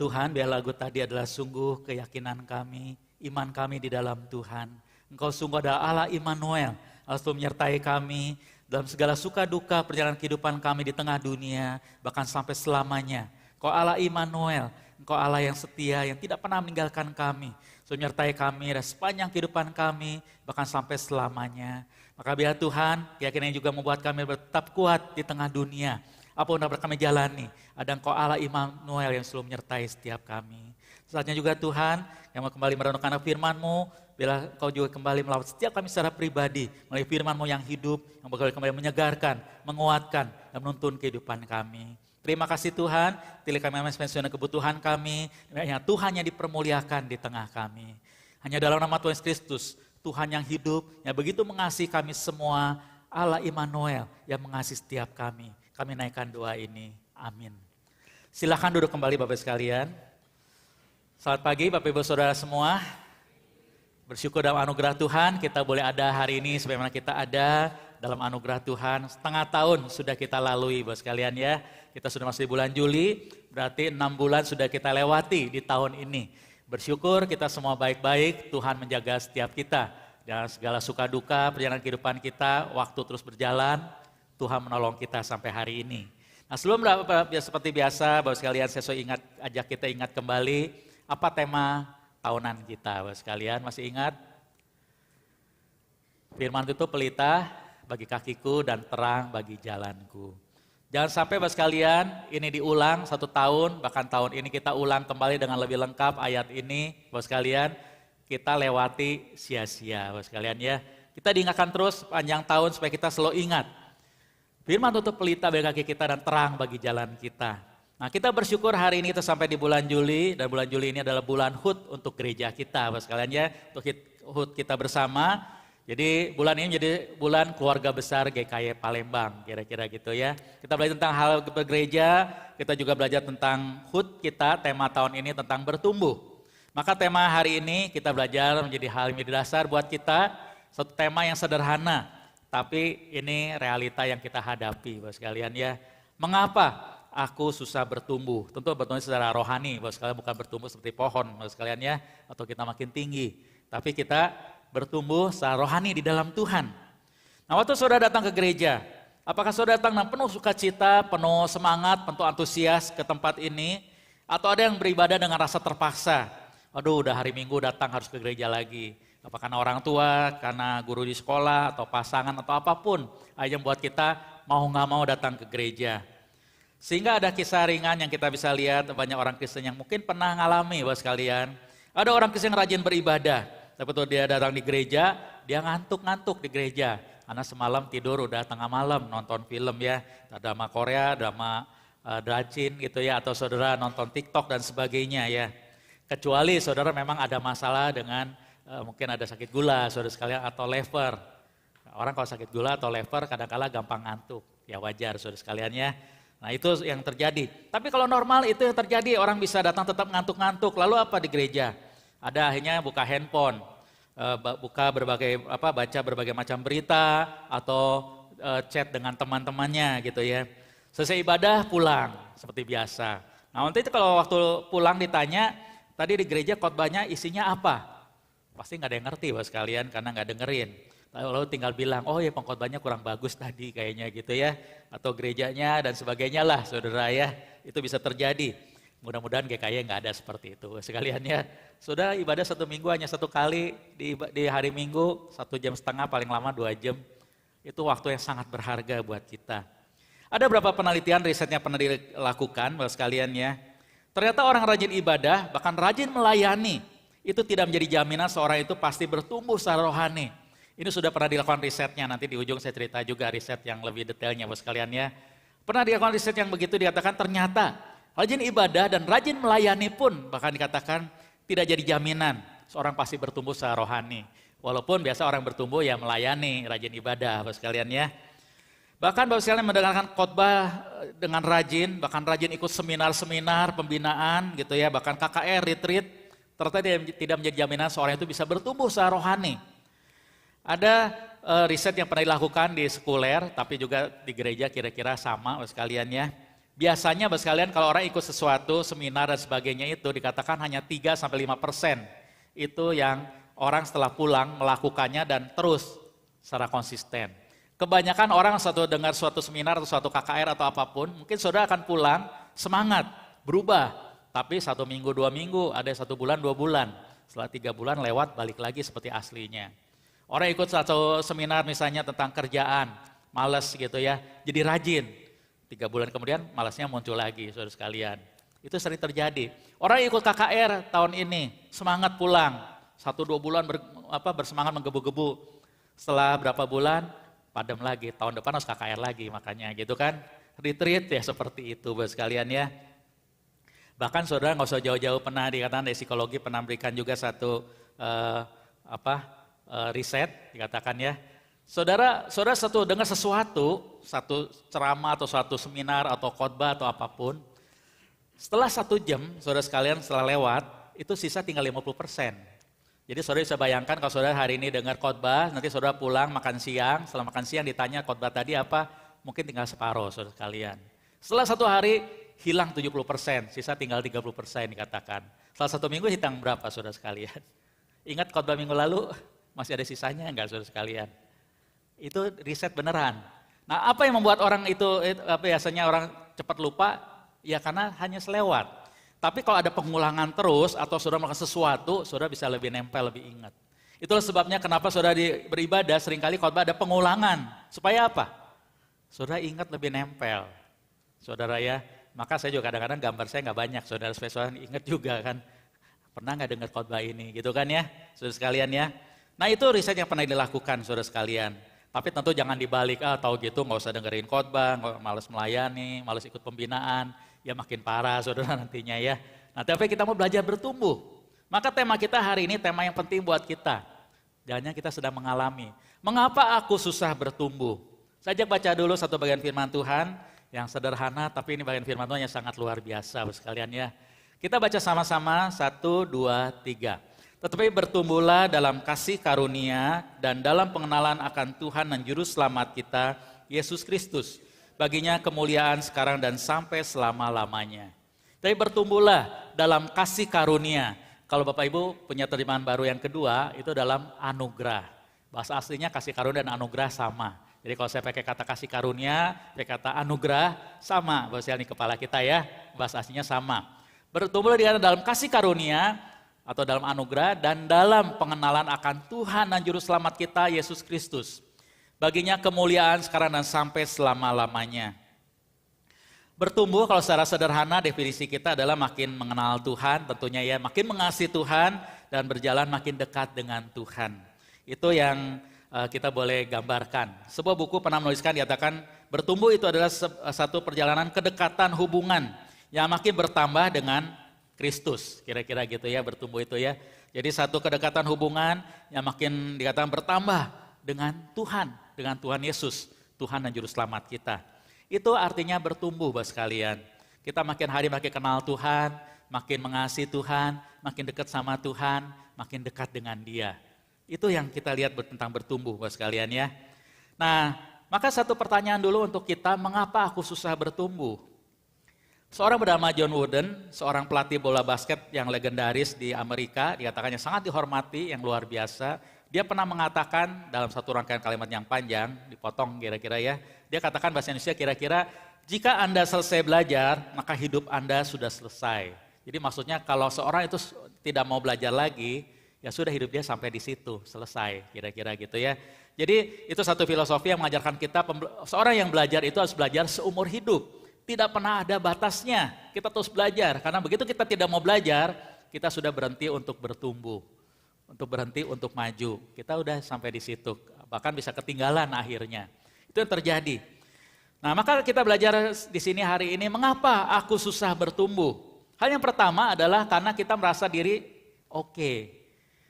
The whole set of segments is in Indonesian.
Tuhan, biar lagu tadi adalah sungguh keyakinan kami, iman kami di dalam Tuhan. Engkau sungguh adalah Allah Immanuel, Allah selalu menyertai kami dalam segala suka duka perjalanan kehidupan kami di tengah dunia, bahkan sampai selamanya. Engkau Allah Immanuel, Engkau Allah yang setia, yang tidak pernah meninggalkan kami, selalu menyertai kami dan sepanjang kehidupan kami, bahkan sampai selamanya. Maka biar Tuhan, keyakinan juga membuat kami tetap kuat di tengah dunia. Apa yang dapat kami jalani, ada Engkau Allah Immanuel yang selalu menyertai setiap kami. Saatnya juga Tuhan yang mau kembali merenungkan firman-Mu, bila Engkau juga kembali melawat setiap kami secara pribadi, melalui firman-Mu yang hidup, yang bakal kembali menyegarkan, menguatkan, dan menuntun kehidupan kami. Terima kasih Tuhan, pilih kami menspesialkan kebutuhan kami, hanya Tuhan yang dipermuliakan di tengah kami. Hanya dalam nama Tuhan Yesus Kristus, Tuhan yang hidup, yang begitu mengasihi kami semua, Allah Immanuel yang mengasihi setiap kami. Kami naikkan doa ini. Amin. Silakan duduk kembali Bapak sekalian. Selamat pagi Bapak Ibu Saudara semua. Bersyukur dalam anugerah Tuhan kita boleh ada hari ini sebagaimana kita ada dalam anugerah Tuhan. Setengah tahun sudah kita lalui Bapak sekalian ya. Kita sudah masuk di bulan Juli, berarti 6 bulan sudah kita lewati di tahun ini. Bersyukur kita semua baik-baik, Tuhan menjaga setiap kita. Dan segala suka duka perjalanan kehidupan kita, waktu terus berjalan. Tuhan menolong kita sampai hari ini. Nah sebelum seperti biasa, Bapak sekalian saya ajak kita ingat kembali apa tema tahunan kita. Bapak sekalian masih ingat? Firman itu pelita bagi kakiku dan terang bagi jalanku. Jangan sampai Bapak sekalian ini diulang 1 tahun, bahkan tahun ini kita ulang kembali dengan lebih lengkap ayat ini. Bapak sekalian kita lewati sia-sia Bapak sekalian ya. Kita diingatkan terus panjang tahun supaya kita selalu ingat. Firman tutup pelita bagi kaki kita dan terang bagi jalan kita. Nah kita bersyukur hari ini kita sampai di bulan Juli. Dan bulan Juli ini adalah bulan HUT untuk gereja kita Bapak sekalian ya. Untuk HUT kita bersama. Jadi bulan ini menjadi bulan keluarga besar GKY Palembang. Kira-kira gitu ya. Kita belajar tentang hal gereja. Kita juga belajar tentang HUT kita. Tema tahun ini tentang bertumbuh. Maka tema hari ini kita belajar menjadi hal yang dasar buat kita. Satu tema yang sederhana. Tapi ini realita yang kita hadapi Bapak sekalian ya. Mengapa aku susah bertumbuh? Tentu bertumbuh secara rohani Bapak sekalian, bukan bertumbuh seperti pohon Bapak sekalian ya. Atau kita makin tinggi. Tapi kita bertumbuh secara rohani di dalam Tuhan. Nah waktu saudara datang ke gereja, apakah saudara datang dengan penuh sukacita, penuh semangat, penuh antusias ke tempat ini? Atau ada yang beribadah dengan rasa terpaksa? Aduh udah hari Minggu datang harus ke gereja lagi. Apa karena orang tua, karena guru di sekolah, atau pasangan, atau apapun yang buat kita mau nggak mau datang ke gereja. Sehingga ada kisah ringan yang kita bisa lihat banyak orang Kristen yang mungkin pernah ngalami Bapak sekalian. Ada orang Kristen yang rajin beribadah, tapi tuh dia datang di gereja, dia ngantuk-ngantuk di gereja. Karena semalam tidur udah tengah malam nonton film ya, drama Korea, drama Dracin gitu ya, atau saudara nonton TikTok dan sebagainya ya. Kecuali saudara memang ada masalah dengan mungkin ada sakit gula, saudara sekalian, atau lever. Orang kalau sakit gula atau lever kadang-kala gampang ngantuk. Ya wajar saudara sekalian ya. Nah itu yang terjadi. Tapi kalau normal itu yang terjadi, orang bisa datang tetap ngantuk-ngantuk. Lalu apa di gereja? Ada akhirnya buka handphone, baca berbagai macam berita, atau chat dengan teman-temannya gitu ya. Selesai ibadah pulang seperti biasa. Nah nanti itu kalau waktu pulang ditanya, tadi di gereja khotbahnya isinya apa? Pasti nggak ada yang ngerti Bapak sekalian karena nggak dengerin. Lalu tinggal bilang, oh ya pengkhotbahnya kurang bagus tadi kayaknya gitu ya. Atau gerejanya dan sebagainya lah saudara ya. Itu bisa terjadi. Mudah-mudahan GKY nggak ada seperti itu sekalian ya. Sudah ibadah 1 minggu hanya 1 kali di hari Minggu, 1,5 jam paling lama 2 jam. Itu waktu yang sangat berharga buat kita. Ada beberapa penelitian risetnya pernah dilakukan Bapak sekalian ya. Ternyata orang rajin ibadah bahkan rajin melayani. Itu tidak menjadi jaminan seorang itu pasti bertumbuh secara rohani. Ini sudah pernah dilakukan risetnya, nanti di ujung saya cerita juga riset yang lebih detailnya Bapak sekalian ya. Pernah dilakukan riset yang begitu dikatakan ternyata rajin ibadah dan rajin melayani pun bahkan dikatakan tidak jadi jaminan seorang pasti bertumbuh secara rohani. Walaupun biasa orang bertumbuh ya melayani, rajin ibadah Bapak sekalian ya. Bahkan Bapak sekalian mendengarkan khotbah dengan rajin, bahkan rajin ikut seminar-seminar, pembinaan gitu ya, bahkan KKR, retreat. Ternyata tidak menjadi jaminan seorang itu bisa bertumbuh secara rohani. Ada riset yang pernah dilakukan di sekuler, tapi juga di gereja kira-kira sama sekalian ya. Biasanya Bapak sekalian kalau orang ikut sesuatu, seminar dan sebagainya itu dikatakan hanya 3-5% itu yang orang setelah pulang melakukannya dan terus secara konsisten. Kebanyakan orang dengar suatu seminar atau suatu KKR atau apapun, mungkin saudara akan pulang semangat, berubah. Tapi 1 minggu, 2 minggu, ada 1 bulan, 2 bulan. Setelah 3 bulan lewat balik lagi seperti aslinya. Orang ikut satu seminar misalnya tentang kerjaan, malas gitu ya, jadi rajin. 3 bulan kemudian malasnya muncul lagi, saudara sekalian. Itu sering terjadi. Orang ikut KKR tahun ini, semangat pulang. 1-2 bulan bersemangat menggebu-gebu. Setelah berapa bulan, padam lagi. Tahun depan harus KKR lagi makanya gitu kan. Retreat ya seperti itu Bapak sekalian ya. Bahkan saudara nggak usah jauh-jauh, pernah dikatakan dari psikologi pernah berikan juga satu riset dikatakan ya. Saudara dengar sesuatu, satu ceramah atau suatu seminar atau khotbah atau apapun, setelah 1 jam, saudara sekalian setelah lewat, itu sisa tinggal 50%. Jadi saudara bisa bayangkan kalau saudara hari ini dengar khotbah, nanti saudara pulang makan siang, setelah makan siang ditanya khotbah tadi apa, mungkin tinggal separuh saudara sekalian. Setelah 1 hari, hilang 70%, sisa tinggal 30% dikatakan. Setelah 1 minggu hilang berapa saudara sekalian? Ingat khotbah minggu lalu, masih ada sisanya enggak saudara sekalian? Itu riset beneran. Nah, apa yang membuat orang itu biasanya orang cepat lupa? Ya karena hanya selewat. Tapi kalau ada pengulangan terus atau saudara melakukan sesuatu, saudara bisa lebih nempel, lebih ingat. Itulah sebabnya kenapa saudara beribadah seringkali khotbah ada pengulangan. Supaya apa? Saudara ingat lebih nempel. Saudara ya, maka saya juga kadang-kadang gambar saya nggak banyak, saudara supaya ingat juga kan. Pernah nggak dengar khotbah ini gitu kan ya, saudara sekalian ya. Nah itu riset yang pernah dilakukan saudara sekalian. Tapi tentu jangan dibalik, tahu gitu nggak usah dengerin khotbah, malas melayani, malas ikut pembinaan, ya makin parah saudara nantinya ya. Nah tapi kita mau belajar bertumbuh. Maka tema kita hari ini tema yang penting buat kita. Jangan kita sedang mengalami. Mengapa aku susah bertumbuh? Saya ajak baca dulu satu bagian firman Tuhan yang sederhana, tapi ini bagian firman Tuhan yang sangat luar biasa sekalian ya. Kita baca sama-sama 1, 2, 3. Tetapi bertumbuhlah dalam kasih karunia dan dalam pengenalan akan Tuhan dan Juru Selamat kita, Yesus Kristus. Baginya kemuliaan sekarang dan sampai selama-lamanya. Tapi bertumbuhlah dalam kasih karunia. Kalau Bapak Ibu punya terjemahan baru yang kedua, itu dalam anugerah. Bahasa aslinya kasih karunia dan anugerah sama. Jadi kalau saya pakai kata kasih karunia, pakai kata anugerah, sama. Bahasa ini kepala kita ya, bahasa aslinya sama. Bertumbuhlah di dalam kasih karunia, atau dalam anugerah dan dalam pengenalan akan Tuhan dan Juru Selamat kita Yesus Kristus. Baginya kemuliaan sekarang dan sampai selama-lamanya. Bertumbuh kalau secara sederhana definisi kita adalah makin mengenal Tuhan tentunya ya, makin mengasihi Tuhan dan berjalan makin dekat dengan Tuhan. Itu yang kita boleh gambarkan. Sebuah buku pernah menuliskan dikatakan bertumbuh itu adalah satu perjalanan kedekatan hubungan yang makin bertambah dengan Kristus, kira-kira gitu ya, bertumbuh itu ya. Jadi satu kedekatan hubungan yang makin dikatakan bertambah dengan Tuhan Yesus, Tuhan dan Juru Selamat kita. Itu artinya bertumbuh Bapak sekalian. Kita makin hari makin kenal Tuhan, makin mengasihi Tuhan, makin dekat sama Tuhan, makin dekat dengan Dia. Itu yang kita lihat tentang bertumbuh Bapak sekalian ya. Nah, maka satu pertanyaan dulu untuk kita, mengapa aku susah bertumbuh? Seorang bernama John Wooden, seorang pelatih bola basket yang legendaris di Amerika, dikatakannya sangat dihormati, yang luar biasa. Dia pernah mengatakan dalam satu rangkaian kalimat yang panjang, dipotong kira-kira ya. Dia katakan bahasa Indonesia kira-kira, jika Anda selesai belajar, maka hidup Anda sudah selesai. Jadi maksudnya kalau seorang itu tidak mau belajar lagi, ya sudah hidup dia sampai di situ, selesai kira-kira gitu ya. Jadi itu satu filosofi yang mengajarkan kita, seorang yang belajar itu harus belajar seumur hidup. Tidak pernah ada batasnya, kita terus belajar. Karena begitu kita tidak mau belajar, kita sudah berhenti untuk bertumbuh. Untuk berhenti untuk maju. Kita udah sampai di situ, bahkan bisa ketinggalan akhirnya. Itu yang terjadi. Nah maka kita belajar di sini hari ini, mengapa aku susah bertumbuh? Hal yang pertama adalah karena kita merasa diri oke.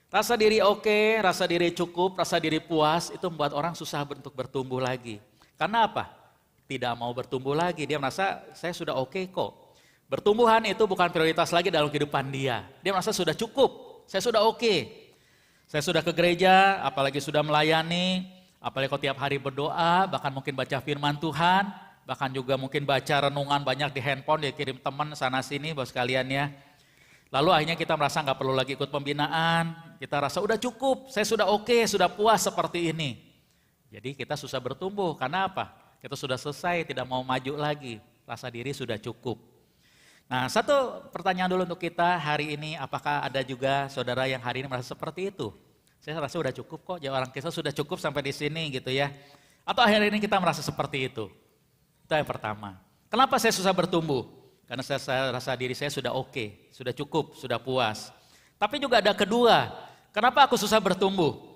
Rasa diri oke, rasa diri cukup, rasa diri puas, itu membuat orang susah untuk bertumbuh lagi. Karena apa? Tidak mau bertumbuh lagi, dia merasa saya sudah oke kok. Bertumbuhan itu bukan prioritas lagi dalam kehidupan dia. Dia merasa sudah cukup, saya sudah oke. Saya sudah ke gereja, apalagi sudah melayani, apalagi kalau tiap hari berdoa, bahkan mungkin baca firman Tuhan, bahkan juga mungkin baca renungan banyak di handphone, dia kirim teman sana sini Bapak sekalian ya. Lalu akhirnya kita merasa nggak perlu lagi ikut pembinaan, kita rasa udah cukup, saya sudah oke, sudah puas seperti ini. Jadi kita susah bertumbuh, karena apa? Kita sudah selesai, tidak mau maju lagi, rasa diri sudah cukup. Nah, satu pertanyaan dulu untuk kita hari ini, apakah ada juga saudara yang hari ini merasa seperti itu? Saya rasa sudah cukup kok, ya orang kita sudah cukup sampai di sini gitu ya. Atau hari ini kita merasa seperti itu? Itu yang pertama. Kenapa saya susah bertumbuh? Karena saya rasa diri saya sudah oke, sudah cukup, sudah puas. Tapi juga ada kedua, kenapa aku susah bertumbuh?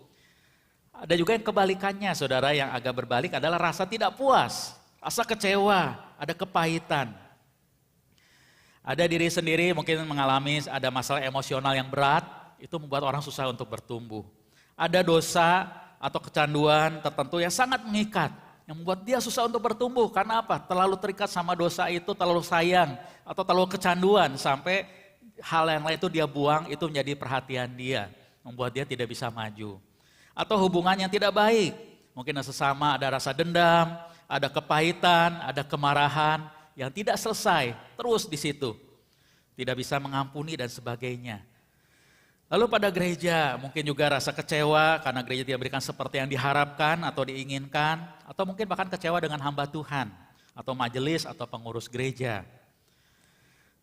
Ada juga yang kebalikannya, saudara, yang agak berbalik adalah rasa tidak puas, rasa kecewa, ada kepahitan. Ada diri sendiri mungkin mengalami ada masalah emosional yang berat, itu membuat orang susah untuk bertumbuh. Ada dosa atau kecanduan tertentu yang sangat mengikat, yang membuat dia susah untuk bertumbuh. Karena apa? Terlalu terikat sama dosa itu, terlalu sayang atau terlalu kecanduan sampai hal yang lain itu dia buang, itu menjadi perhatian dia, membuat dia tidak bisa maju. Atau hubungan yang tidak baik, mungkin sesama ada rasa dendam, ada kepahitan, ada kemarahan yang tidak selesai, terus di situ, tidak bisa mengampuni dan sebagainya. Lalu pada gereja mungkin juga rasa kecewa karena gereja tidak berikan seperti yang diharapkan atau diinginkan, atau mungkin bahkan kecewa dengan hamba Tuhan atau majelis atau pengurus gereja.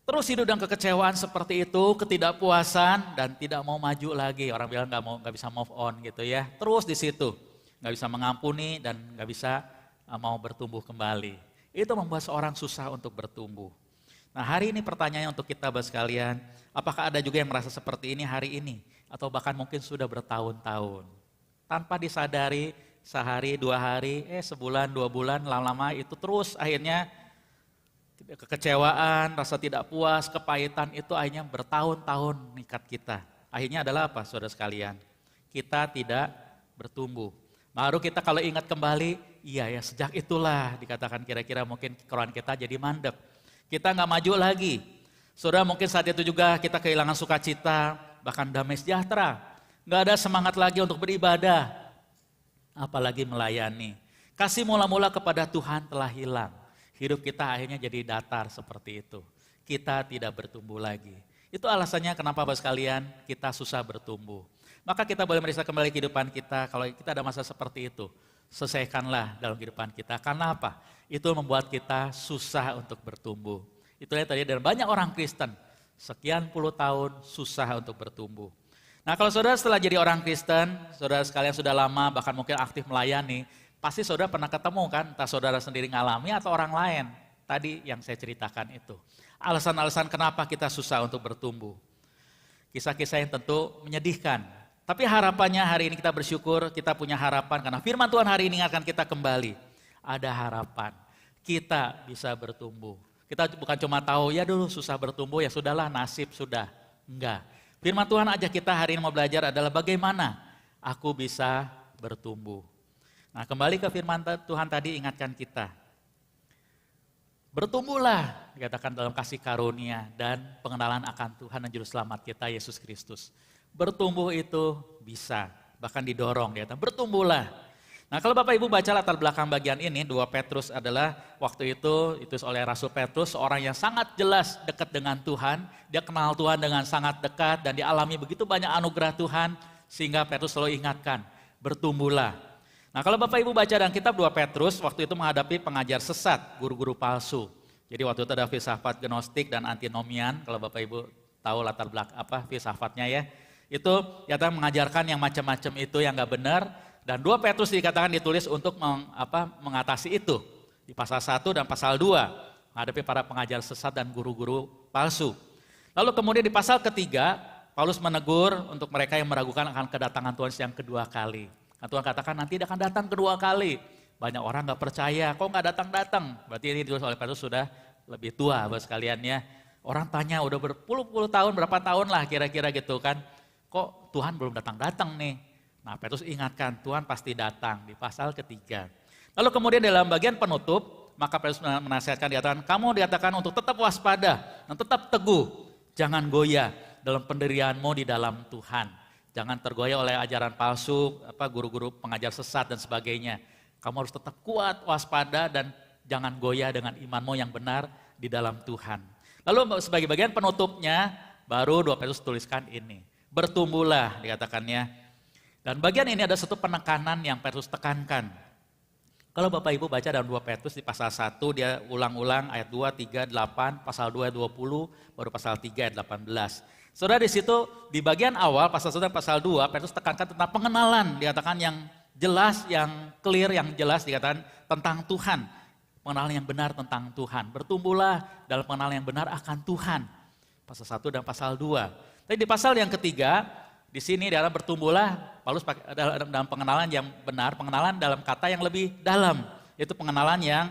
Terus hidup dengan kekecewaan seperti itu, ketidakpuasan dan tidak mau maju lagi. Orang bilang nggak bisa move on gitu ya. Terus di situ nggak bisa mengampuni dan nggak bisa mau bertumbuh kembali. Itu membuat seorang susah untuk bertumbuh. Nah, hari ini pertanyaannya untuk kita Bapak sekalian, apakah ada juga yang merasa seperti ini hari ini? Atau bahkan mungkin sudah bertahun-tahun. Tanpa disadari, sehari, 2 hari, sebulan, 2 bulan, lama-lama itu terus akhirnya kekecewaan, rasa tidak puas, kepahitan itu akhirnya bertahun-tahun mengikat kita. Akhirnya adalah apa saudara sekalian? Kita tidak bertumbuh. Baru kita kalau ingat kembali, iya ya sejak itulah dikatakan kira-kira mungkin kerohan kita jadi mandek. Kita nggak maju lagi. Saudara mungkin saat itu juga kita kehilangan sukacita, bahkan damai sejahtera. Nggak ada semangat lagi untuk beribadah, apalagi melayani. Kasih mula-mula kepada Tuhan telah hilang. Hidup kita akhirnya jadi datar seperti itu. Kita tidak bertumbuh lagi. Itu alasannya kenapa Bapak sekalian kita susah bertumbuh. Maka kita boleh meriksa kembali kehidupan kita, kalau kita ada masa seperti itu. Selesaikanlah dalam kehidupan kita. Karena apa? Itu membuat kita susah untuk bertumbuh. Itulah tadi dari banyak orang Kristen, sekian puluh tahun susah untuk bertumbuh. Nah kalau saudara setelah jadi orang Kristen, saudara sekalian sudah lama bahkan mungkin aktif melayani, pasti saudara pernah ketemu kan, entah saudara sendiri ngalami atau orang lain. Tadi yang saya ceritakan itu. Alasan-alasan kenapa kita susah untuk bertumbuh. Kisah-kisah yang tentu menyedihkan. Tapi harapannya hari ini kita bersyukur, kita punya harapan karena firman Tuhan hari ini akan kita kembali. Ada harapan, kita bisa bertumbuh. Kita bukan cuma tahu, ya dulu susah bertumbuh, ya sudahlah nasib sudah. Enggak. Firman Tuhan ajak kita hari ini mau belajar adalah bagaimana aku bisa bertumbuh. Nah kembali ke firman Tuhan tadi ingatkan kita. Bertumbuhlah, dikatakan dalam kasih karunia dan pengenalan akan Tuhan dan Juru Selamat kita Yesus Kristus. Bertumbuh itu bisa, bahkan didorong, dikatakan bertumbuhlah. Nah kalau Bapak Ibu baca latar belakang bagian ini, 2 Petrus adalah waktu itu ditulis oleh Rasul Petrus, seorang yang sangat jelas dekat dengan Tuhan. Dia kenal Tuhan dengan sangat dekat dan dialami begitu banyak anugerah Tuhan, sehingga Petrus selalu ingatkan, bertumbuhlah. Nah kalau Bapak Ibu baca dalam kitab 2 Petrus, waktu itu menghadapi pengajar sesat, guru-guru palsu. Jadi waktu itu ada filsafat gnostik dan antinomian, kalau Bapak Ibu tahu latar belakang filsafatnya ya. Itu ternyata mengajarkan yang macam-macam itu yang gak benar. Dan 2 Petrus dikatakan ditulis untuk mengatasi itu. Di pasal 1 dan pasal 2, menghadapi para pengajar sesat dan guru-guru palsu. Lalu kemudian di pasal ketiga, Paulus menegur untuk mereka yang meragukan akan kedatangan Tuhan yang kedua kali. Nah, Tuhan katakan nanti dia akan datang kedua kali. Banyak orang gak percaya, kok gak datang-datang? Berarti ini ditulis oleh Petrus sudah lebih tua buat sekalian ya. Orang tanya udah berpuluh-puluh tahun, berapa tahun lah kira-kira gitu kan. Kok Tuhan belum datang-datang nih? Nah Petrus ingatkan Tuhan pasti datang di pasal ketiga. Lalu kemudian dalam bagian penutup, maka Petrus menasihatkan dikatakan, kamu dikatakan untuk tetap waspada dan tetap teguh. Jangan goyah dalam pendirianmu di dalam Tuhan. Jangan tergoyah oleh ajaran palsu, guru-guru pengajar sesat dan sebagainya. Kamu harus tetap kuat, waspada dan jangan goyah dengan imanmu yang benar di dalam Tuhan. Lalu sebagai bagian penutupnya, baru 2 Petrus tuliskan ini. Bertumbuhlah dikatakannya. Dan bagian ini ada satu penekanan yang Petrus tekankan. Kalau Bapak Ibu baca dalam 2 Petrus di pasal 1, dia ulang-ulang ayat 2, 3, 8, pasal 2, 20, baru pasal 3, ayat 18. Saudara di situ, di bagian awal, pasal 1 dan pasal 2, Petrus tekankan tentang pengenalan, dikatakan yang jelas, yang clear, yang jelas, dikatakan tentang Tuhan. Pengenalan yang benar tentang Tuhan. Bertumbuhlah dalam pengenalan yang benar akan Tuhan. Pasal 1 dan pasal 2. Tapi di pasal yang ketiga, di sini dalam bertumbuhlah, Paulus dalam pengenalan yang benar, pengenalan dalam kata yang lebih dalam. Yaitu pengenalan yang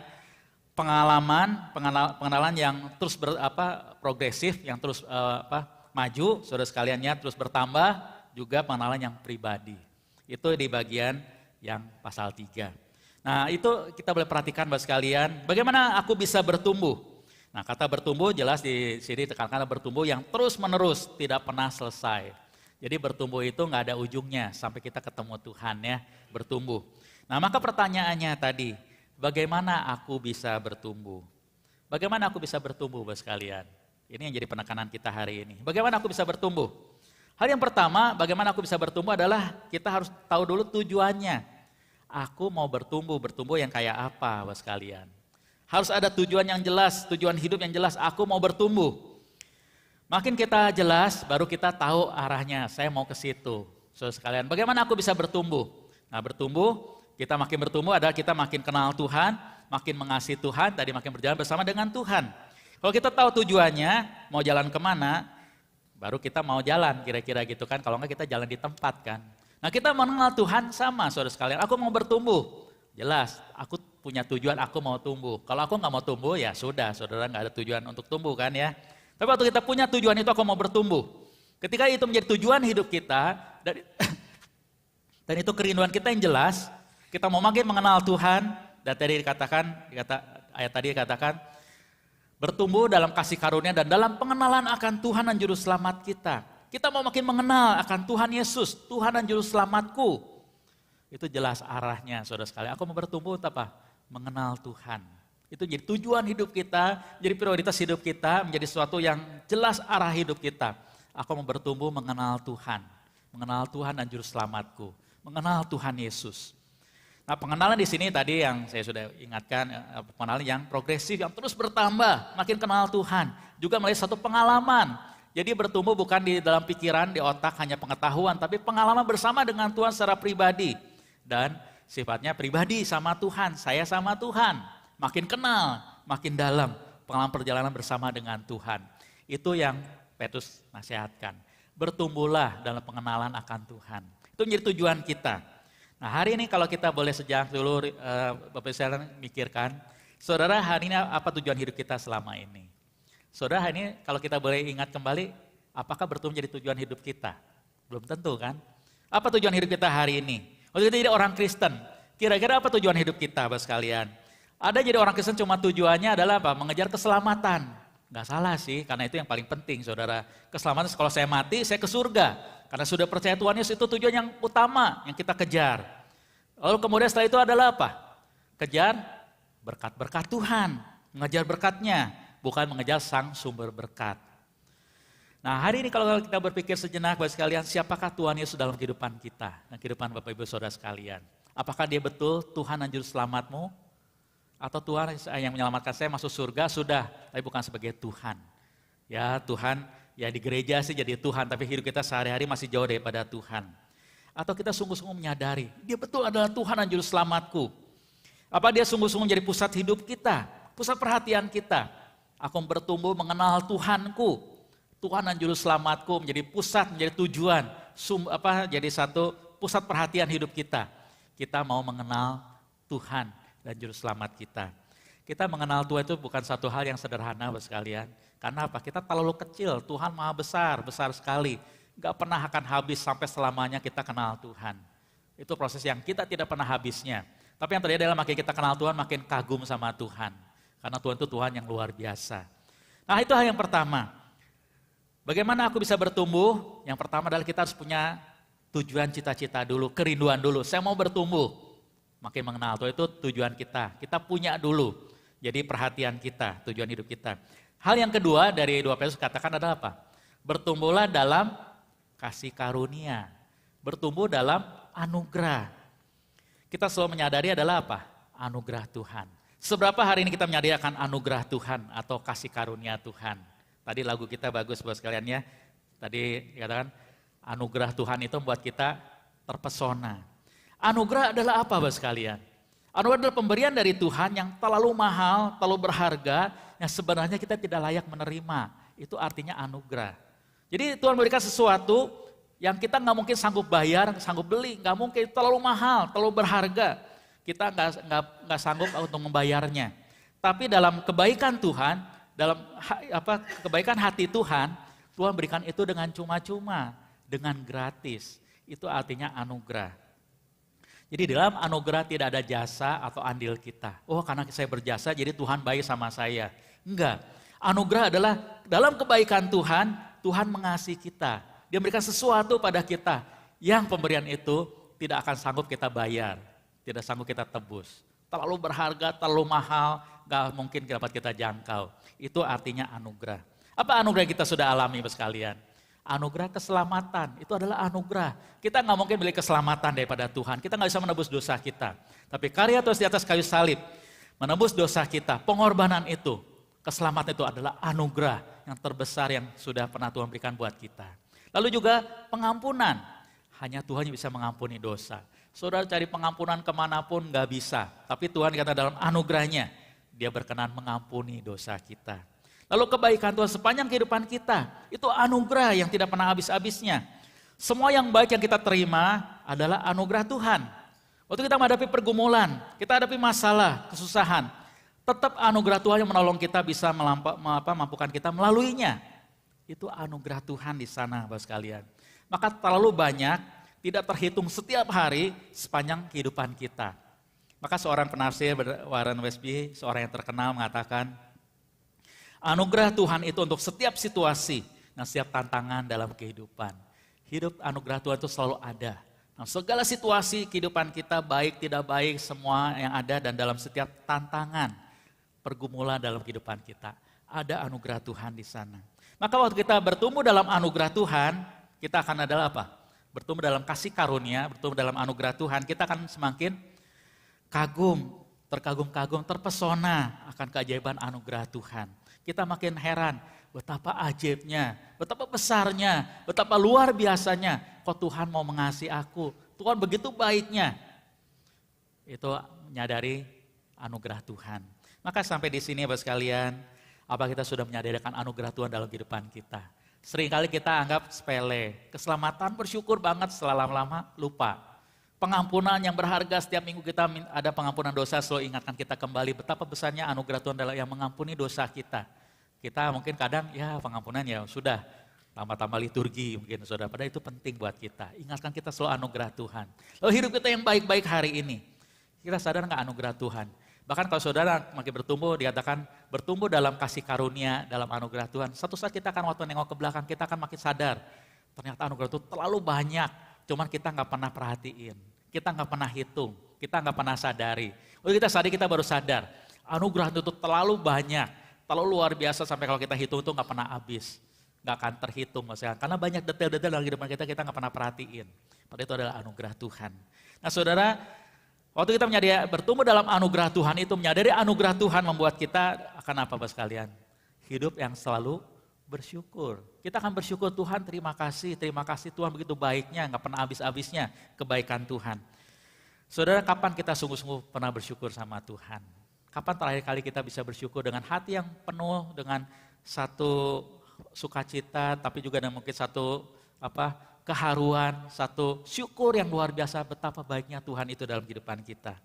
pengenalan yang terus progresif, yang terus maju, saudara sekaliannya terus bertambah, juga pengenalan yang pribadi. Itu di bagian yang pasal 3. Nah itu kita boleh perhatikan Bapak sekalian, bagaimana aku bisa bertumbuh. Nah kata bertumbuh jelas di sini tekankan bertumbuh yang terus menerus, tidak pernah selesai. Jadi bertumbuh itu nggak ada ujungnya sampai kita ketemu Tuhan ya, bertumbuh. Nah maka pertanyaannya tadi, bagaimana aku bisa bertumbuh? Bagaimana aku bisa bertumbuh Bapak sekalian? Ini yang jadi penekanan kita hari ini. Bagaimana aku bisa bertumbuh? Hal yang pertama, bagaimana aku bisa bertumbuh adalah kita harus tahu dulu tujuannya. Aku mau bertumbuh yang kayak apa Bapak sekalian? Harus ada tujuan yang jelas, tujuan hidup yang jelas, aku mau bertumbuh. Makin kita jelas, baru kita tahu arahnya, saya mau ke situ. Saudara sekalian, bagaimana aku bisa bertumbuh? Nah bertumbuh, kita makin bertumbuh adalah kita makin kenal Tuhan, makin mengasihi Tuhan, tadi makin berjalan bersama dengan Tuhan. Kalau kita tahu tujuannya, mau jalan kemana, baru kita mau jalan kira-kira gitu kan, kalau enggak kita jalan di tempat kan. Nah kita mengenal Tuhan sama saudara sekalian, aku mau bertumbuh, jelas aku punya tujuan aku mau tumbuh. Kalau aku nggak mau tumbuh ya sudah, saudara nggak ada tujuan untuk tumbuh kan ya. Tapi waktu kita punya tujuan itu aku mau bertumbuh. Ketika itu menjadi tujuan hidup kita, dan itu kerinduan kita yang jelas, kita mau makin mengenal Tuhan, dan tadi ayat tadi dikatakan, bertumbuh dalam kasih karunia dan dalam pengenalan akan Tuhan dan Juru Selamat kita. Kita mau makin mengenal akan Tuhan Yesus, Tuhan dan Juru Selamatku. Itu jelas arahnya saudara sekalian. Aku mau bertumbuh apa? Mengenal Tuhan. Itu jadi tujuan hidup kita, jadi prioritas hidup kita, menjadi sesuatu yang jelas arah hidup kita. Aku mau bertumbuh mengenal Tuhan dan Juru Selamatku, mengenal Tuhan Yesus. Nah pengenalan di sini tadi yang saya sudah ingatkan, pengenalan yang progresif, yang terus bertambah, makin kenal Tuhan. Juga melalui satu pengalaman. Jadi bertumbuh bukan di dalam pikiran, di otak hanya pengetahuan, tapi pengalaman bersama dengan Tuhan secara pribadi. Dan sifatnya pribadi sama Tuhan, saya sama Tuhan. Makin kenal, makin dalam pengalaman perjalanan bersama dengan Tuhan. Itu yang Petrus nasihatkan. Bertumbuhlah dalam pengenalan akan Tuhan. Itu menjadi tujuan kita. Nah hari ini kalau kita boleh sejak dulu Bapak Ibu mikirkan, saudara hari ini apa tujuan hidup kita selama ini? Saudara hari ini kalau kita boleh ingat kembali, apakah bertumbuh menjadi tujuan hidup kita? Belum tentu kan? Apa tujuan hidup kita hari ini? Waktu kita jadi orang Kristen, kira-kira apa tujuan hidup kita Bapak sekalian? Ada jadi orang Kristen cuma tujuannya adalah apa? Mengejar keselamatan. Nggak salah sih, karena itu yang paling penting saudara. Keselamatan kalau saya mati, saya ke surga. Karena sudah percaya Tuhan Yesus itu tujuan yang utama yang kita kejar. Lalu kemudian setelah itu adalah apa? Kejar berkat-berkat Tuhan, mengejar berkatnya. Bukan mengejar sang sumber berkat. Nah hari ini kalau kita berpikir sejenak Bapak sekalian, siapakah Tuhan Yesus dalam kehidupan kita dan kehidupan Bapak Ibu Saudara sekalian? Apakah dia betul Tuhan dan Juru Selamatmu? Atau Tuhan yang menyelamatkan saya masuk surga sudah, tapi bukan sebagai Tuhan. Ya Tuhan, ya di gereja sih jadi Tuhan, tapi hidup kita sehari-hari masih jauh daripada Tuhan. Atau kita sungguh-sungguh menyadari, dia betul adalah Tuhan dan Juru Selamatku. Apa dia sungguh-sungguh menjadi pusat hidup kita, pusat perhatian kita? Aku bertumbuh mengenal Tuhanku, Tuhan dan Juru Selamatku menjadi pusat, menjadi tujuan, jadi satu pusat perhatian hidup kita. Kita mau mengenal Tuhan dan Juru Selamat kita. Kita mengenal Tuhan itu bukan satu hal yang sederhana Bapak sekalian. Karena apa? Kita terlalu kecil, Tuhan maha besar, besar sekali. Gak pernah akan habis sampai selamanya kita kenal Tuhan. Itu proses yang kita tidak pernah habisnya. Tapi yang terjadi adalah makin kita kenal Tuhan, makin kagum sama Tuhan. Karena Tuhan itu Tuhan yang luar biasa. Nah itu hal yang pertama. Bagaimana aku bisa bertumbuh? Yang pertama adalah kita harus punya tujuan cita-cita dulu, kerinduan dulu. Saya mau bertumbuh. Makin mengenal Tuhan itu tujuan kita. Kita punya dulu. jadi perhatian kita, tujuan hidup kita. Hal yang kedua dari 2 Petrus katakan adalah apa? Bertumbuhlah dalam kasih karunia, bertumbuh dalam anugerah. Kita selalu menyadari adalah apa? Anugerah Tuhan. Seberapa hari ini kita menyadari akan anugerah Tuhan atau kasih karunia Tuhan? Tadi lagu kita bagus buat sekalian ya. Tadi dikatakan anugerah Tuhan itu membuat kita terpesona. Anugerah adalah apa buat sekalian? Anugerah adalah pemberian dari Tuhan yang terlalu mahal, terlalu berharga, yang sebenarnya kita tidak layak menerima. Itu artinya anugerah. Jadi Tuhan memberikan sesuatu yang kita nggak mungkin sanggup bayar, sanggup beli, nggak mungkin, terlalu mahal, terlalu berharga. Kita nggak sanggup untuk membayarnya. Tapi dalam kebaikan Tuhan, dalam kebaikan hati Tuhan, Tuhan berikan itu dengan cuma-cuma, dengan gratis. Itu artinya anugerah. Jadi dalam anugerah tidak ada jasa atau andil kita. Oh, karena saya berjasa jadi Tuhan baik sama saya. Enggak. Anugerah adalah dalam kebaikan Tuhan, Tuhan mengasihi kita. Dia memberikan sesuatu pada kita yang pemberian itu tidak akan sanggup kita bayar, tidak sanggup kita tebus. Terlalu berharga, terlalu mahal, gak mungkin dapat kita jangkau. Itu artinya anugerah. Apa anugerah yang kita sudah alami sekalian? Anugerah keselamatan, itu adalah anugerah. Kita nggak mungkin beli keselamatan daripada Tuhan, kita nggak bisa menebus dosa kita. Tapi karya Tuhan di atas kayu salib, menebus dosa kita, pengorbanan itu, keselamatan itu adalah anugerah yang terbesar yang sudah pernah Tuhan berikan buat kita. Lalu juga pengampunan, hanya Tuhan yang bisa mengampuni dosa. Saudara cari pengampunan kemanapun nggak bisa, tapi Tuhan kata dalam anugerahnya, Dia berkenan mengampuni dosa kita. Lalu kebaikan Tuhan sepanjang kehidupan kita, itu anugerah yang tidak pernah habis-habisnya. Semua yang baik yang kita terima adalah anugerah Tuhan. Waktu kita menghadapi pergumulan, kita hadapi masalah, kesusahan, tetap anugerah Tuhan yang menolong kita bisa mampukan kita melaluinya. Itu anugerah Tuhan di sana, Bapak sekalian. Maka terlalu banyak, tidak terhitung setiap hari sepanjang kehidupan kita. Maka seorang penafsir, Warren Wiersbe, seorang yang terkenal mengatakan, anugerah Tuhan itu untuk setiap situasi dan setiap tantangan dalam kehidupan. Hidup anugerah Tuhan itu selalu ada. Nah, segala situasi kehidupan kita baik tidak baik semua yang ada dan dalam setiap tantangan pergumulan dalam kehidupan kita ada anugerah Tuhan di sana. Maka waktu kita bertumbuh dalam anugerah Tuhan, kita akan adalah apa? Bertumbuh dalam kasih karunia, bertumbuh dalam anugerah Tuhan, kita akan semakin kagum, terkagum-kagum, terpesona akan keajaiban anugerah Tuhan. Kita makin heran, betapa ajaibnya, betapa besarnya, betapa luar biasanya. Kok Tuhan mau mengasihi aku, Tuhan begitu baiknya. Itu menyadari anugerah Tuhan. Maka sampai di sini Bapak sekalian, apa kita sudah menyadari akan anugerah Tuhan dalam kehidupan kita? Seringkali kita anggap sepele, keselamatan bersyukur banget setelah lama-lama lupa. Pengampunan yang berharga setiap minggu kita ada pengampunan dosa, selalu ingatkan kita kembali betapa besarnya anugerah Tuhan yang mengampuni dosa kita. Kita mungkin kadang ya pengampunan ya sudah tambah-tambah liturgi mungkin saudara, padahal itu penting buat kita. Ingatkan kita selalu anugerah Tuhan. Lalu hidup kita yang baik-baik hari ini, kita sadar nggak anugerah Tuhan? Bahkan kalau saudara makin bertumbuh, dikatakan bertumbuh dalam kasih karunia, dalam anugerah Tuhan. Satu saat kita akan waktu nengok ke belakang, kita akan makin sadar ternyata anugerah itu terlalu banyak, cuman kita nggak pernah perhatiin. Kita nggak pernah hitung, kita nggak pernah sadari. Waktu kita sadari kita baru sadar, anugerah itu terlalu banyak, terlalu luar biasa sampai kalau kita hitung itu nggak pernah habis, nggak akan terhitung maksudnya. Karena banyak detail-detail dalam kehidupan kita nggak pernah perhatiin. Padahal itu adalah anugerah Tuhan. Nah saudara, waktu kita menyadari bertumbuh dalam anugerah Tuhan itu menyadari anugerah Tuhan membuat kita akan apa Bapak sekalian? Hidup yang selalu bersyukur. Kita akan bersyukur Tuhan, terima kasih Tuhan begitu baiknya, nggak pernah habis-habisnya kebaikan Tuhan. Saudara, kapan kita sungguh-sungguh pernah bersyukur sama Tuhan? Kapan terakhir kali kita bisa bersyukur dengan hati yang penuh, dengan satu sukacita, tapi juga dengan mungkin satu keharuan, satu syukur yang luar biasa betapa baiknya Tuhan itu dalam kehidupan kita.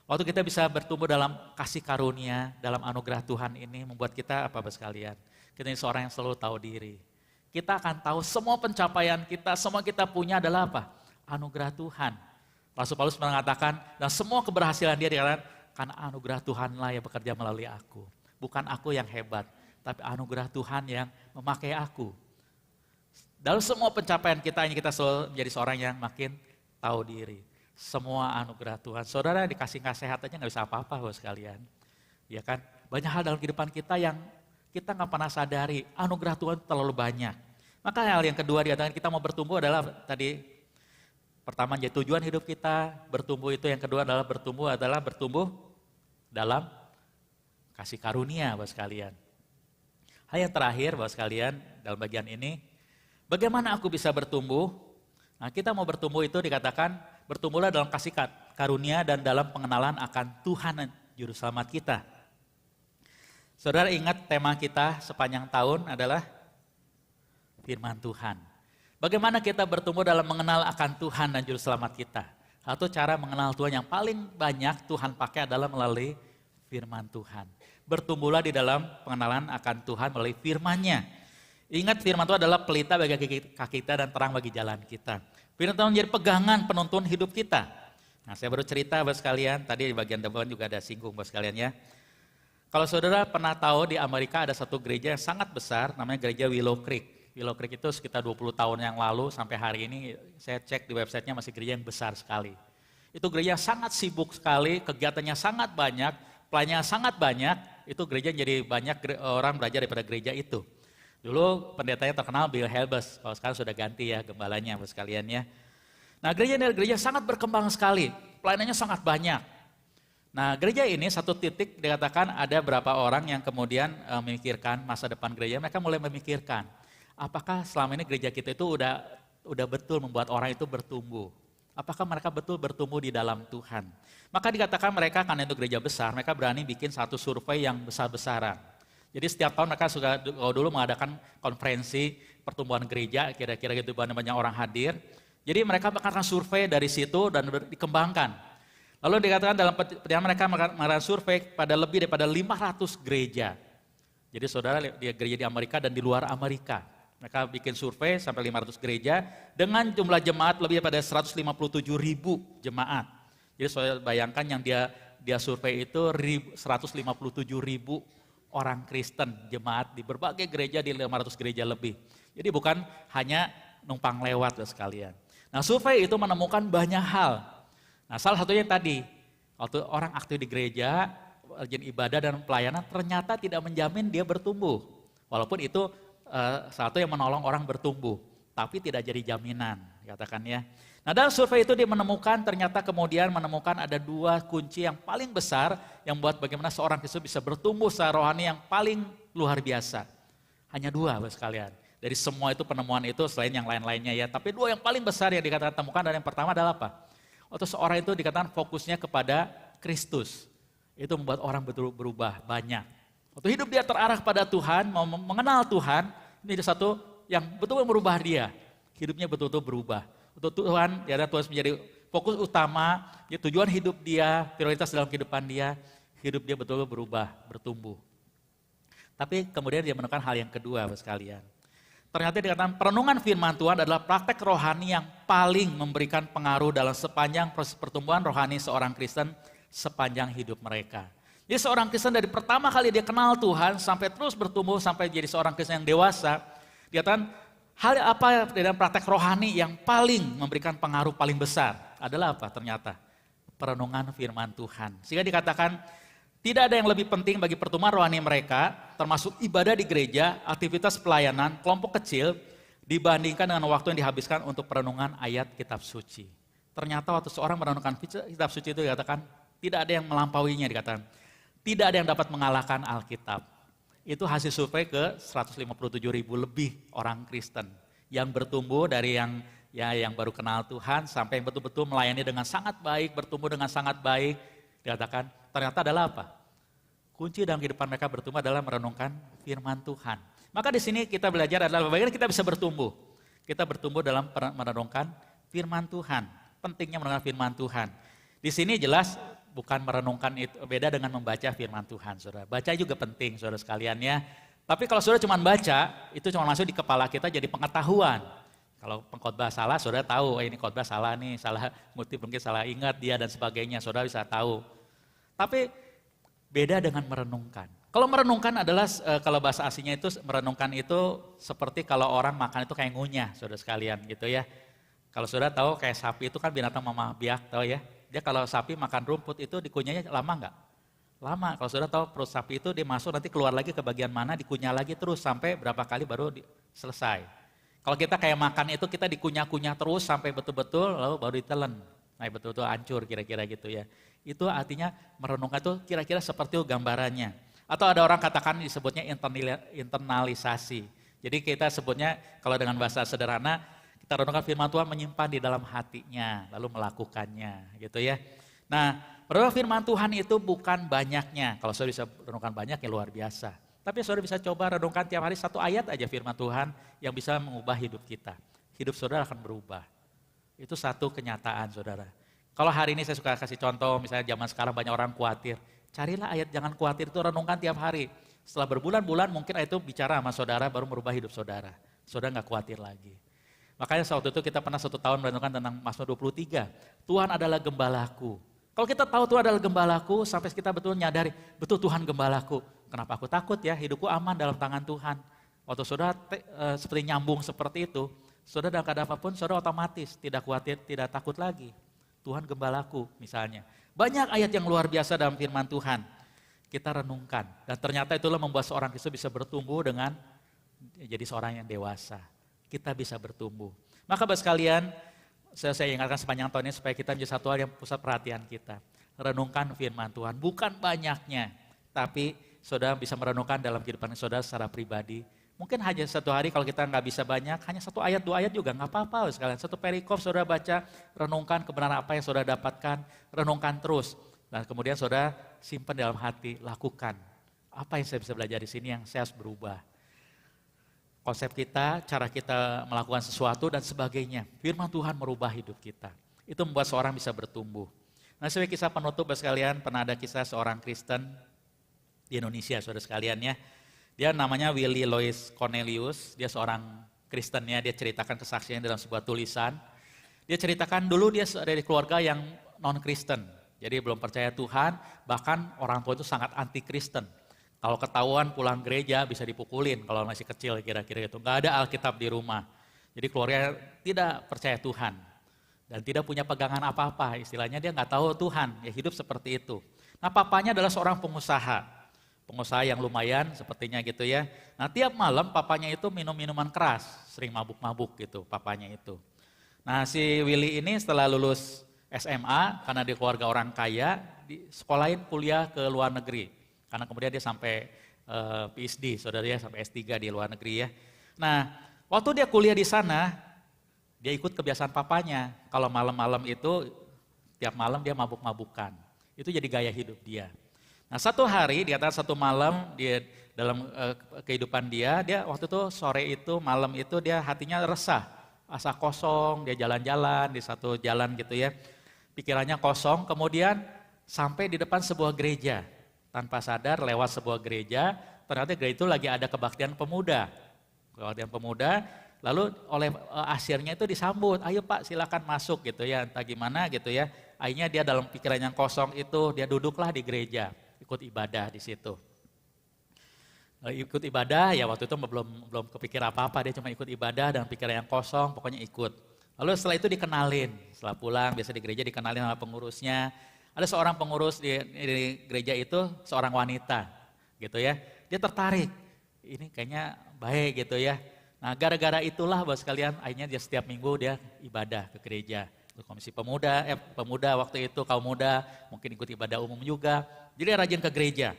Waktu kita bisa bertumbuh dalam kasih karunia, dalam anugerah Tuhan ini membuat kita apa Bapak sekalian? Kita ini seorang yang selalu tahu diri. Kita akan tahu semua pencapaian kita, semua kita punya adalah apa? Anugerah Tuhan. Rasul Paulus mengatakan, dan semua keberhasilan dia dikatakan, karena anugerah Tuhanlah yang bekerja melalui aku. Bukan aku yang hebat, tapi anugerah Tuhan yang memakai aku. Dalam semua pencapaian kita ini kita selalu menjadi seorang yang makin tahu diri. Semua anugerah Tuhan. Saudara dikasih nasihat aja nggak bisa apa-apa Bapak sekalian. Ya kan? Banyak hal dalam kehidupan kita yang kita nggak pernah sadari, anugerah Tuhan terlalu banyak. Maka hal yang kedua dikatakan kita mau bertumbuh adalah tadi pertama jadi tujuan hidup kita, bertumbuh itu yang kedua adalah bertumbuh dalam kasih karunia Bapak sekalian. Hal yang terakhir Bapak sekalian dalam bagian ini, bagaimana aku bisa bertumbuh? Nah kita mau bertumbuh itu dikatakan bertumbuhlah dalam kasih karunia dan dalam pengenalan akan Tuhan Juru Selamat kita. Saudara ingat tema kita sepanjang tahun adalah firman Tuhan. Bagaimana kita bertumbuh dalam mengenal akan Tuhan dan Juru Selamat kita? Satu cara mengenal Tuhan yang paling banyak Tuhan pakai adalah melalui firman Tuhan. Bertumbuhlah di dalam pengenalan akan Tuhan melalui firman-Nya. Ingat firman Tuhan adalah pelita bagi kaki kita dan terang bagi jalan kita. Firman Tuhan menjadi pegangan penuntun hidup kita. Nah saya baru cerita Bapak sekalian, tadi di bagian depan juga ada singgung Bapak sekalian ya. Kalau saudara pernah tahu di Amerika ada satu gereja yang sangat besar namanya gereja Willow Creek. Willow Creek itu sekitar 20 tahun yang lalu sampai hari ini saya cek di websitenya masih gereja yang besar sekali. Itu gereja sangat sibuk sekali, kegiatannya sangat banyak, pelayanannya sangat banyak, itu gereja jadi banyak orang belajar daripada gereja itu. Dulu pendetanya terkenal Bill Helbers, kalau sekarang sudah ganti ya gembalanya Bapak sekalian ya. Nah gereja sangat berkembang sekali, pelayanannya sangat banyak. Nah gereja ini satu titik dikatakan ada berapa orang yang kemudian memikirkan masa depan gereja, mereka mulai memikirkan. Apakah selama ini gereja kita itu udah betul membuat orang itu bertumbuh? Apakah mereka betul bertumbuh di dalam Tuhan? Maka dikatakan mereka karena itu gereja besar, mereka berani bikin satu survei yang besar-besaran. Jadi setiap tahun mereka suka dulu mengadakan konferensi pertumbuhan gereja, kira-kira gitu banyak orang hadir. Jadi mereka akan survei dari situ dan dikembangkan. Lalu dikatakan dalam perjalanan mereka mengadakan survei pada lebih daripada 500 gereja. Jadi saudara di gereja di Amerika dan di luar Amerika. Mereka bikin survei sampai 500 gereja dengan jumlah jemaat lebih daripada 157.000 jemaat. Jadi saya bayangkan yang dia survei itu 157.000 orang Kristen jemaat di berbagai gereja di 500 gereja lebih. Jadi bukan hanya numpang lewat sekalian. Nah survei itu menemukan banyak hal. Nah salah satunya tadi, waktu orang aktif di gereja, rajin ibadah dan pelayanan ternyata tidak menjamin dia bertumbuh. Walaupun itu satu yang menolong orang bertumbuh, tapi tidak jadi jaminan, katakan ya. Nah dalam survei itu dia ternyata kemudian menemukan ada dua kunci yang paling besar yang buat bagaimana seorang Kristus bisa bertumbuh secara rohani yang paling luar biasa. Hanya dua Bapak sekalian. Dari semua itu penemuan itu selain yang lain-lainnya ya, tapi dua yang paling besar yang dikatakan temukan dan yang pertama adalah apa? Waktu seorang itu dikatakan fokusnya kepada Kristus, itu membuat orang betul berubah banyak. Waktu hidup dia terarah pada Tuhan, mau mengenal Tuhan, ini ada satu yang betul-betul merubah dia. Hidupnya betul-betul berubah. Untuk Tuhan, ya Tuhan menjadi fokus utama, ya, tujuan hidup dia, prioritas dalam kehidupan dia, hidup dia betul-betul berubah, bertumbuh. Tapi kemudian dia menemukan hal yang kedua Bapak sekalian. Ternyata dikatakan perenungan firman Tuhan adalah praktek rohani yang paling memberikan pengaruh dalam sepanjang proses pertumbuhan rohani seorang Kristen sepanjang hidup mereka. Jadi seorang Kristen dari pertama kali dia kenal Tuhan sampai terus bertumbuh sampai jadi seorang Kristen yang dewasa, dia katakan hal apa dalam praktek rohani yang paling memberikan pengaruh paling besar adalah apa ternyata? Perenungan firman Tuhan. Sehingga dikatakan tidak ada yang lebih penting bagi pertumbuhan rohani mereka, termasuk ibadah di gereja, aktivitas pelayanan, kelompok kecil, dibandingkan dengan waktu yang dihabiskan untuk perenungan ayat kitab suci. Ternyata waktu seorang merenungkan kitab suci itu dikatakan tidak ada yang melampauinya dikatakan. Tidak ada yang dapat mengalahkan Alkitab. Itu hasil survei ke 157.000 lebih orang Kristen yang bertumbuh dari yang baru kenal Tuhan sampai yang betul-betul melayani dengan sangat baik, bertumbuh dengan sangat baik. Dikatakan ternyata adalah apa? Kunci dalam kehidupan mereka bertumbuh adalah merenungkan firman Tuhan. Maka di sini kita belajar adalah bagaimana kita bisa bertumbuh. Kita bertumbuh dalam merenungkan firman Tuhan. Pentingnya merenungkan firman Tuhan. Di sini jelas bukan merenungkan itu beda dengan membaca firman Tuhan, saudara. Baca juga penting, saudara sekalian ya. Tapi kalau saudara cuma baca, itu cuma masuk di kepala kita jadi pengetahuan. Kalau pengkhotbah salah, saudara tahu, ini khotbah salah nih, salah ngutip mungkin salah ingat dia dan sebagainya, saudara bisa tahu. Tapi beda dengan merenungkan. Kalau merenungkan adalah, kalau bahasa aslinya itu merenungkan itu seperti kalau orang makan itu kayak ngunyah, saudara sekalian gitu ya. Kalau saudara tahu kayak sapi itu kan binatang mama biak, tahu ya. Dia kalau sapi makan rumput itu dikunyahnya lama enggak? lama. Kalau saudara tahu perut sapi itu dia masuk nanti keluar lagi ke bagian mana, dikunyah lagi terus sampai berapa kali baru selesai. Kalau kita kayak makan itu kita dikunyah-kunyah terus sampai betul-betul lalu baru ditelan. Nah betul-betul hancur kira-kira gitu ya. Itu artinya merenungkan itu kira-kira seperti itu gambarannya. Atau ada orang katakan disebutnya internalisasi. Jadi kita sebutnya kalau dengan bahasa sederhana, kita renungkan firman Tuhan menyimpan di dalam hatinya, lalu melakukannya gitu ya. Nah, renungan firman Tuhan itu bukan banyaknya. Kalau saudara bisa renungkan banyak ya luar biasa. Tapi saudara bisa coba renungkan tiap hari satu ayat aja firman Tuhan yang bisa mengubah hidup kita. Hidup saudara akan berubah. Itu satu kenyataan saudara. Kalau hari ini saya suka kasih contoh, misalnya zaman sekarang banyak orang khawatir. Carilah ayat jangan khawatir itu renungkan tiap hari. Setelah berbulan-bulan mungkin ayat itu bicara sama saudara baru merubah hidup saudara. Saudara nggak khawatir lagi. Makanya waktu itu kita pernah 1 tahun merenungkan tentang Mazmur 23. Tuhan adalah gembalaku. Kalau kita tahu Tuhan adalah gembalaku, sampai kita betul nyadari, betul Tuhan gembalaku. Kenapa aku takut ya, hidupku aman dalam tangan Tuhan. Waktu saudara seperti nyambung seperti itu, saudara dalam keadaan apapun, saudara otomatis tidak khawatir, tidak takut lagi. Tuhan gembalaku misalnya. Banyak ayat yang luar biasa dalam firman Tuhan. Kita renungkan. Dan ternyata itulah membuat seorang Kristus bisa bertumbuh dengan jadi seorang yang dewasa. Kita bisa bertumbuh. Maka Bapak sekalian, saya ingatkan sepanjang tahun ini supaya kita menjadi satu hal yang pusat perhatian kita. Renungkan firman Tuhan, bukan banyaknya. Tapi saudara bisa merenungkan dalam kehidupan saudara secara pribadi. Mungkin hanya satu hari kalau kita nggak bisa banyak, hanya satu ayat, 2 ayat juga nggak apa-apa sekalian. Satu perikop saudara baca, renungkan kebenaran apa yang saudara dapatkan, renungkan terus. Dan kemudian saudara simpan dalam hati, lakukan. Apa yang saya bisa belajar di sini yang saya harus berubah. Konsep kita, cara kita melakukan sesuatu dan sebagainya. Firman Tuhan merubah hidup kita. Itu membuat seorang bisa bertumbuh. Nah sebagai kisah penutup sekalian, pernah ada kisah seorang Kristen di Indonesia saudara sekalian ya. Dia namanya Willie Louis Cornelius, dia seorang Kristen ya, dia ceritakan kesaksiannya dalam sebuah tulisan. Dia ceritakan dulu dia dari keluarga yang non-Kristen, jadi belum percaya Tuhan, bahkan orang tua itu sangat anti-Kristen. Kalau ketahuan pulang gereja bisa dipukulin kalau masih kecil kira-kira itu, nggak ada Alkitab di rumah. Jadi keluarga tidak percaya Tuhan dan tidak punya pegangan apa-apa, istilahnya dia nggak tahu Tuhan, ya hidup seperti itu. Nah papanya adalah seorang pengusaha yang lumayan sepertinya gitu ya. Nah tiap malam papanya itu minum minuman keras, sering mabuk-mabuk gitu papanya itu. Nah si Willy ini setelah lulus SMA karena dia keluarga orang kaya, sekolahin kuliah ke luar negeri. Karena kemudian dia sampai PhD, saudara ya, sampai S3 di luar negeri ya. Nah waktu dia kuliah di sana, dia ikut kebiasaan papanya. Kalau malam-malam itu, tiap malam dia mabuk-mabukan. Itu jadi gaya hidup dia. Nah satu hari, di atas satu malam, dia dalam kehidupan dia waktu itu sore itu, malam itu dia hatinya resah, asa kosong, dia jalan-jalan di satu jalan gitu ya. Pikirannya kosong, kemudian sampai di depan sebuah gereja. Tanpa sadar lewat sebuah gereja, ternyata gereja itu lagi ada kebaktian pemuda. Kebaktian pemuda, lalu oleh asirnya itu disambut, ayo Pak silakan masuk gitu ya, entah gimana gitu ya. Akhirnya dia dalam pikiran yang kosong itu, dia duduklah di gereja. Ikut ibadah di situ. Ikut ibadah ya waktu itu belum kepikir apa-apa, dia cuma ikut ibadah dan pikiran yang kosong, pokoknya ikut. Lalu setelah itu dikenalin, setelah pulang biasa di gereja dikenalin sama pengurusnya. Ada seorang pengurus di gereja itu seorang wanita gitu ya. Dia tertarik, ini kayaknya baik gitu ya. Nah gara-gara itulah Bapak sekalian akhirnya dia setiap minggu dia ibadah ke gereja. Komisi pemuda waktu itu kaum muda mungkin ikut ibadah umum juga. Jadi dia rajin ke gereja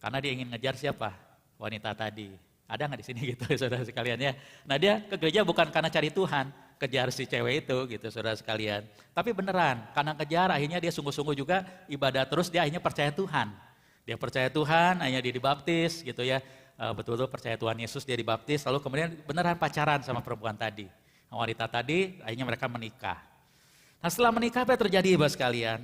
karena dia ingin ngejar siapa? Wanita tadi. Ada nggak di sini gitu saudara sekalian ya? Nah dia ke gereja bukan karena cari Tuhan, kejar si cewek itu gitu saudara sekalian. Tapi beneran karena kejar akhirnya dia sungguh-sungguh juga ibadah terus, dia akhirnya percaya Tuhan. Dia percaya Tuhan, akhirnya dia dibaptis gitu ya. Betul-betul percaya Tuhan Yesus, dia dibaptis, lalu kemudian beneran pacaran sama perempuan tadi. Wanita tadi akhirnya mereka menikah. Nah setelah menikah apa yang terjadi Bapak sekalian?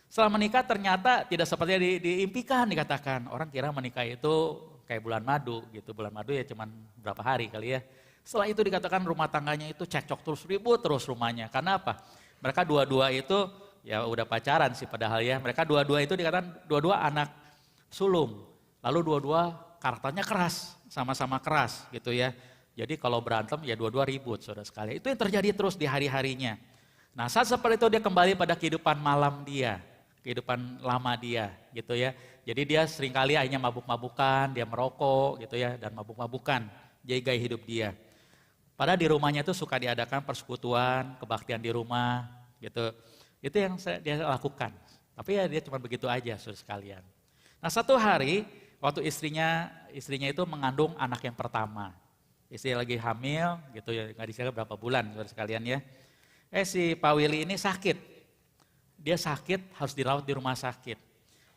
Setelah menikah ternyata tidak seperti yang diimpikan dikatakan. Orang kira menikah itu kayak bulan madu gitu. Bulan madu ya cuman berapa hari kali ya. Setelah itu dikatakan rumah tangganya itu cekcok terus, ribut terus rumahnya. Karena apa? Mereka dua-dua itu ya udah pacaran sih padahal ya. Mereka dua-dua itu dikatakan dua-dua anak sulung. Lalu dua-dua karakternya keras, sama-sama keras gitu ya. Jadi kalau berantem ya dua-dua ribut saudara sekalian. Itu yang terjadi terus di hari-harinya. Nah saat seperti itu dia kembali pada kehidupan malam dia. kehidupan lama dia gitu ya. Jadi dia seringkali akhirnya mabuk-mabukan, dia merokok gitu ya, dan mabuk-mabukan, jadi gaya hidup dia. Padahal di rumahnya itu suka diadakan persekutuan, kebaktian di rumah gitu. Itu yang dia lakukan. Tapi ya dia cuma begitu aja saudara sekalian. Nah satu hari waktu istrinya itu mengandung anak yang pertama. Istri lagi hamil gitu ya, nggak disiapkan berapa bulan saudara sekalian ya. Si Pak Willy ini sakit. Dia sakit harus dirawat di rumah sakit.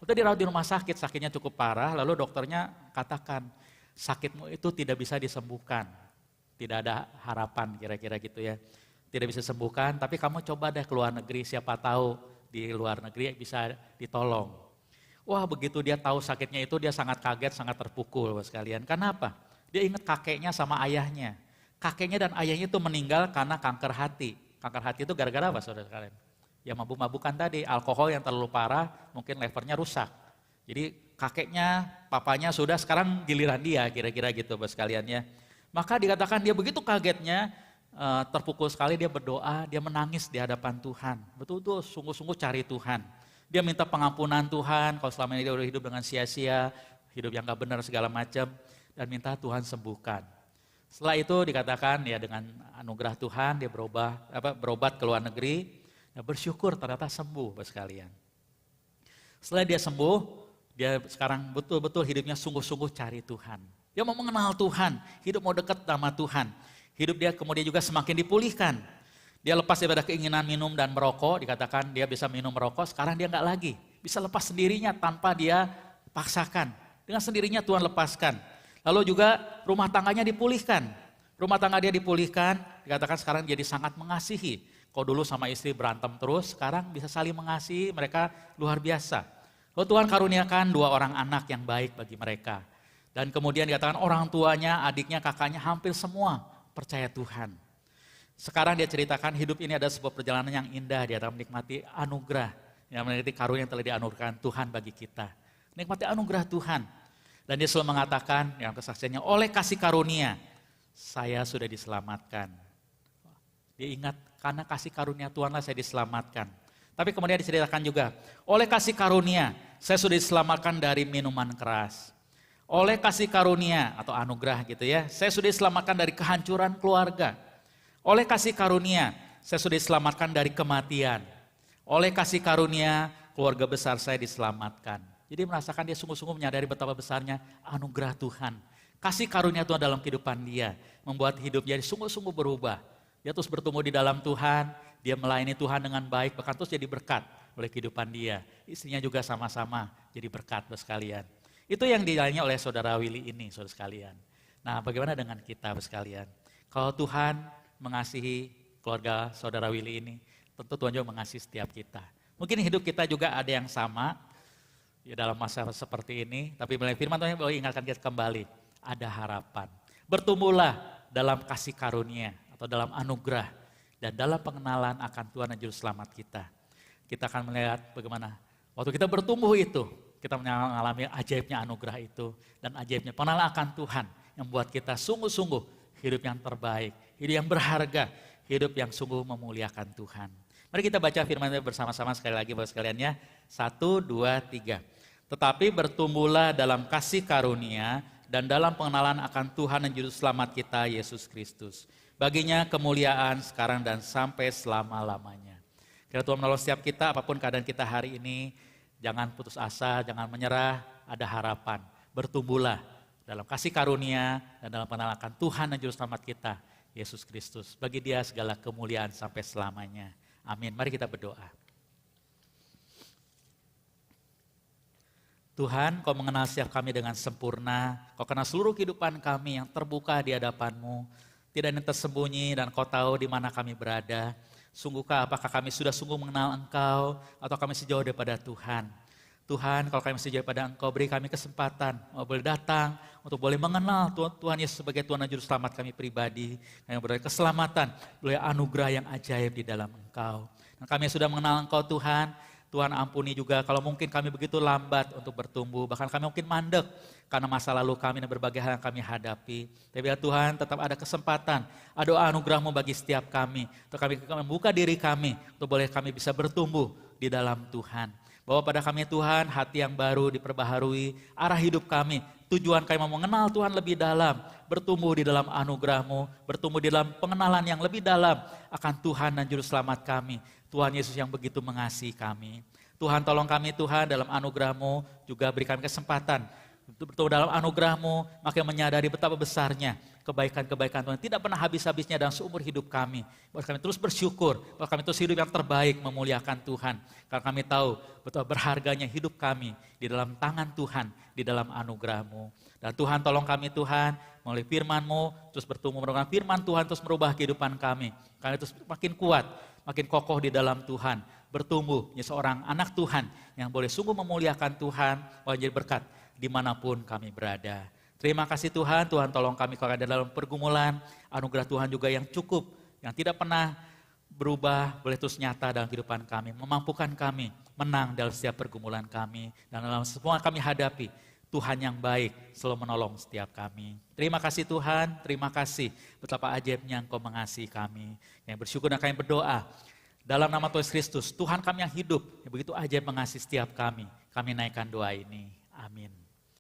Waktu dirawat di rumah sakit, sakitnya cukup parah, lalu dokternya katakan, sakitmu itu tidak bisa disembuhkan. Tidak ada harapan kira-kira gitu ya. Tidak bisa disembuhkan, tapi kamu coba deh ke luar negeri, siapa tahu di luar negeri bisa ditolong. Wah begitu dia tahu sakitnya itu, dia sangat kaget, sangat terpukul sekalian. Kenapa? Dia ingat kakeknya sama ayahnya. Kakeknya dan ayahnya itu meninggal karena kanker hati. Kanker hati itu gara-gara apa saudara sekalian? Ya mabuk-mabukan tadi, alkohol yang terlalu parah, mungkin levernya rusak. Jadi kakeknya, papanya sudah, sekarang giliran dia kira-kira gitu Bapak sekalian ya. Maka dikatakan dia begitu kagetnya, terpukul sekali dia berdoa, dia menangis di hadapan Tuhan. Betul-betul sungguh-sungguh cari Tuhan. Dia minta pengampunan Tuhan, kalau selama ini dia udah hidup dengan sia-sia, hidup yang gak benar segala macam, dan minta Tuhan sembuhkan. Setelah itu dikatakan ya dengan anugerah Tuhan dia berobat ke luar negeri, ya bersyukur ternyata sembuh Bapak sekalian. Setelah dia sembuh, dia sekarang betul-betul hidupnya sungguh-sungguh cari Tuhan. Dia mau mengenal Tuhan, hidup mau dekat sama Tuhan. Hidup dia kemudian juga semakin dipulihkan. Dia lepas daripada keinginan minum dan merokok, dikatakan dia bisa minum merokok, sekarang dia enggak lagi. Bisa lepas sendirinya tanpa dia paksakan. Dengan sendirinya Tuhan lepaskan. Lalu juga rumah tangganya dipulihkan. Rumah tangga dia dipulihkan, dikatakan sekarang jadi sangat mengasihi. Kalau dulu sama istri berantem terus, sekarang bisa saling mengasihi, mereka luar biasa. Lalu Tuhan karuniakan 2 orang anak yang baik bagi mereka. Dan kemudian dikatakan orang tuanya, adiknya, kakaknya hampir semua percaya Tuhan. Sekarang dia ceritakan hidup ini ada sebuah perjalanan yang indah, dia akan menikmati anugerah, yang menikmati karunia yang telah dianugerahkan Tuhan bagi kita. Menikmati anugerah Tuhan. Dan dia selalu mengatakan, yang kesaksiannya, oleh kasih karunia, saya sudah diselamatkan. Dia ingat, karena kasih karunia Tuhanlah saya diselamatkan. Tapi kemudian diceritakan juga, oleh kasih karunia, saya sudah diselamatkan dari minuman keras. Oleh kasih karunia, atau anugerah gitu ya, saya sudah diselamatkan dari kehancuran keluarga. Oleh kasih karunia, saya sudah diselamatkan dari kematian. Oleh kasih karunia, keluarga besar saya diselamatkan. Jadi merasakan dia sungguh-sungguh menyadari betapa besarnya anugerah Tuhan. Kasih karunia Tuhan dalam kehidupan dia, membuat hidupnya sungguh-sungguh berubah. Dia terus bertumbuh di dalam Tuhan, dia melayani Tuhan dengan baik, bahkan terus jadi berkat oleh kehidupan dia. Istrinya juga sama-sama jadi berkat sekalian. Itu yang dilayani oleh saudara Willy ini, saudara sekalian. Nah bagaimana dengan kita sekalian? Kalau Tuhan mengasihi keluarga saudara Willy ini, tentu Tuhan juga mengasihi setiap kita. Mungkin hidup kita juga ada yang sama, ya dalam masa seperti ini, tapi melalui firman Tuhan boleh ingatkan kita kembali, ada harapan. Bertumbuhlah dalam kasih karunia atau dalam anugerah dan dalam pengenalan akan Tuhan dan Juru Selamat kita. Kita akan melihat bagaimana waktu kita bertumbuh itu, kita mengalami ajaibnya anugerah itu dan ajaibnya pengenalan akan Tuhan yang membuat kita sungguh-sungguh hidup yang terbaik, hidup yang berharga, hidup yang sungguh memuliakan Tuhan. Mari kita baca firman Tuhan bersama-sama sekali lagi Bapak sekalian ya. 1, 2, 3. Tetapi bertumbuhlah dalam kasih karunia dan dalam pengenalan akan Tuhan dan Juru Selamat kita Yesus Kristus. Baginya kemuliaan sekarang dan sampai selama-lamanya. Kiranya Tuhan menolong setiap kita apapun keadaan kita hari ini. Jangan putus asa, jangan menyerah, ada harapan. Bertumbuhlah dalam kasih karunia dan dalam pengenalan akan Tuhan dan Juru Selamat kita Yesus Kristus. Bagi dia segala kemuliaan sampai selamanya. Amin. Mari kita berdoa. Tuhan, Kau mengenal setiap kami dengan sempurna. Kau kenal seluruh kehidupan kami yang terbuka di hadapan-Mu. Tidak ada yang tersembunyi dan Kau tahu di mana kami berada. Sungguhkah apakah kami sudah sungguh mengenal Engkau atau kami sejauh daripada Tuhan? Tuhan, kalau kami sejauh daripada Engkau, beri kami kesempatan boleh datang untuk boleh mengenal Tuhan Yesus sebagai Tuhan dan Juru Selamat kami pribadi. Yang beroleh keselamatan, oleh anugerah yang ajaib di dalam Engkau. Dan kami sudah mengenal Engkau Tuhan, Tuhan ampuni juga kalau mungkin kami begitu lambat untuk bertumbuh, bahkan kami mungkin mandek karena masa lalu kami dan berbagai hal yang kami hadapi. Tapi ya Tuhan tetap ada kesempatan, ada anugerah-Mu bagi setiap kami, untuk kami membuka diri kami, untuk boleh kami bisa bertumbuh di dalam Tuhan. Bawa pada kami Tuhan hati yang baru diperbaharui, arah hidup kami, tujuan kami mau mengenal Tuhan lebih dalam, bertumbuh di dalam anugerah-Mu, bertumbuh di dalam pengenalan yang lebih dalam akan Tuhan dan Juru Selamat kami, Tuhan Yesus yang begitu mengasihi kami. Tuhan tolong kami Tuhan dalam anugerah-Mu, juga berikan kesempatan untuk bertumbuh dalam anugerah-Mu, makin menyadari betapa besarnya kebaikan-kebaikan Tuhan tidak pernah habis-habisnya dalam seumur hidup kami. Buat kami terus bersyukur, buat kami terus hidup yang terbaik memuliakan Tuhan. Karena kami tahu betapa berharganya hidup kami di dalam tangan Tuhan, di dalam anugerah-Mu. Dan Tuhan tolong kami Tuhan, melalui firman-Mu, terus bertumbuh dengan firman Tuhan, terus merubah kehidupan kami. Kami terus makin kuat, makin kokoh di dalam Tuhan, bertumbuh menjadi seorang anak Tuhan yang boleh sungguh memuliakan Tuhan, boleh jadi berkat dimanapun kami berada. Terima kasih Tuhan, Tuhan tolong kami kalau ada dalam pergumulan, anugerah Tuhan juga yang cukup, yang tidak pernah berubah, boleh terus nyata dalam kehidupan kami, memampukan kami menang dalam setiap pergumulan kami, dan dalam semua kami hadapi, Tuhan yang baik selalu menolong setiap kami. Terima kasih Tuhan, terima kasih betapa ajaibnya Engkau mengasihi kami. Yang bersyukur dan kami berdoa, dalam nama Tuhan Kristus, Tuhan kami yang hidup, yang begitu ajaib mengasihi setiap kami naikkan doa ini. Amin.